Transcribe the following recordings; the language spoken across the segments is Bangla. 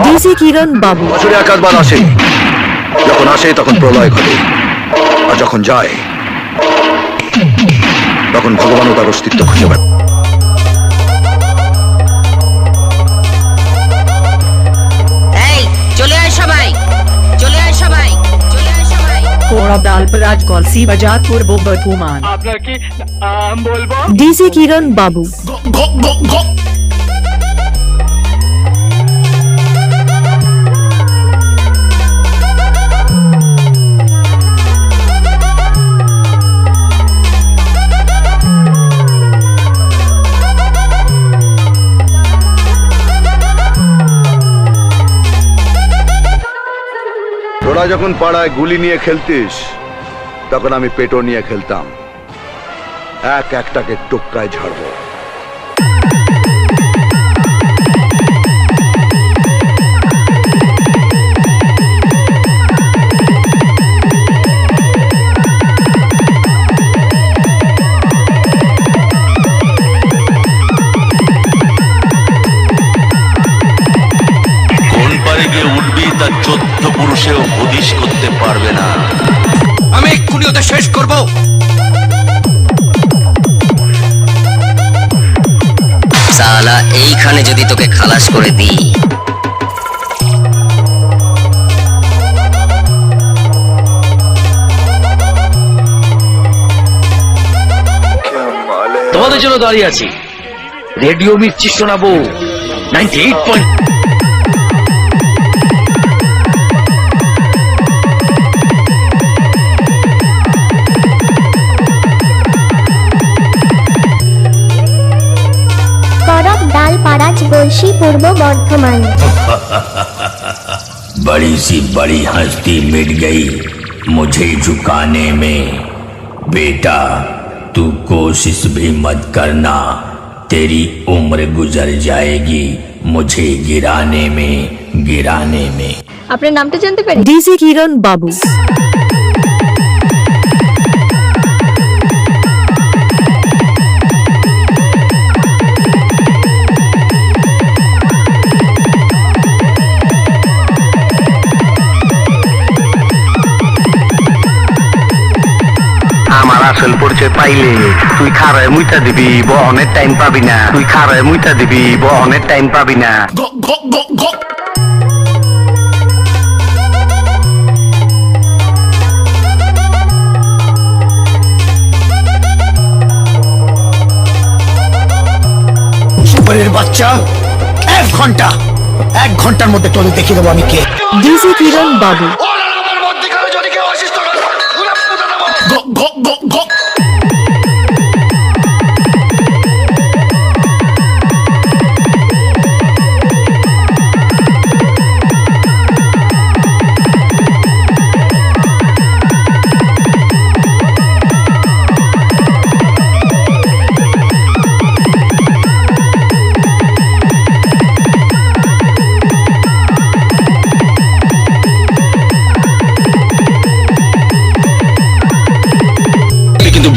ডিসি কিরণ বাবু। বছরে একাধবার আসে, যখন আসে তখন প্রলয় ঘটে, আর যখন যায় তখন ভগবানও তার অস্তিত্ব খুঁজে পায়। দালপরাজ গলসি বাজার পূর্ব বর্ধমান। আপনার কি নাম বলবো? ডিসি কিরণ বাবু। তোরা যখন পাড়ায় গুলি নিয়ে খেলতিস তখন আমি পেটো নিয়ে খেলতাম, এক একটাকে টোক্কায় ঝাড়বো। উঠবি তার 14 পুরুষেও হদিশ করতে পারবে না। আমি এক্ষুনি ওদের শেষ করব। সালা এইখানে যদি তোকে খালাস করে দিই, তোমাদের জন্য দাঁড়িয়ে আছি। রেডিও মির্চি শোনাবো 98. दालपराज गोलसी पूर्व बर्धमान। बड़ी सी बड़ी हस्ती मिट गई मुझे झुकाने में। बेटा तू कोशिश भी मत करना, तेरी उम्र गुजर जाएगी मुझे गिराने में। আপনার নামটা জানতে পারি? ডিসি কিরণ বাবু। আমার আসল পরিচয় পাইলে তুই খারায় মুইতা দিবি, বহনের টাইম পাবি না। তুই খারায় মুইতা দিবি, বহনের টাইম পাবি না। সুপারের বাচ্চা, 1 ঘন্টার মধ্যে তোদের দেখিয়ে দেবো আমি কে। ডিসি কিরণ বাবু।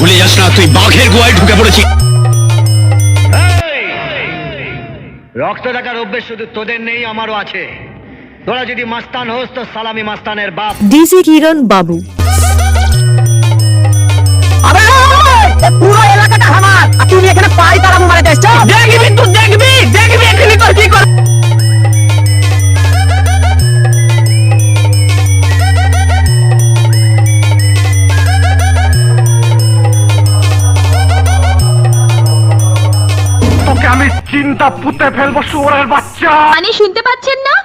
ভুলে যাস না তুই বাঘের গোয়ায় ঢুকে পড়েছিস। রক্ত দেখার অভ্যেস শুধু তোদের নেই, আমারও আছে। তোরা যদি মাস্তান হোস তো সালামি মাস্তানের বাপ। ডিসি কিরণ বাবু। পুরো এলাকাটা আমার, তুই এখানে পাই তারা মারা যাচ্ছ। দেখবি তুই, দেখবি এখানে তোর কি কর। আমি চিন্তা পুঁতে ফেলবো শুয়োরের বাচ্চা। মানে শুনতে পাচ্ছেন না?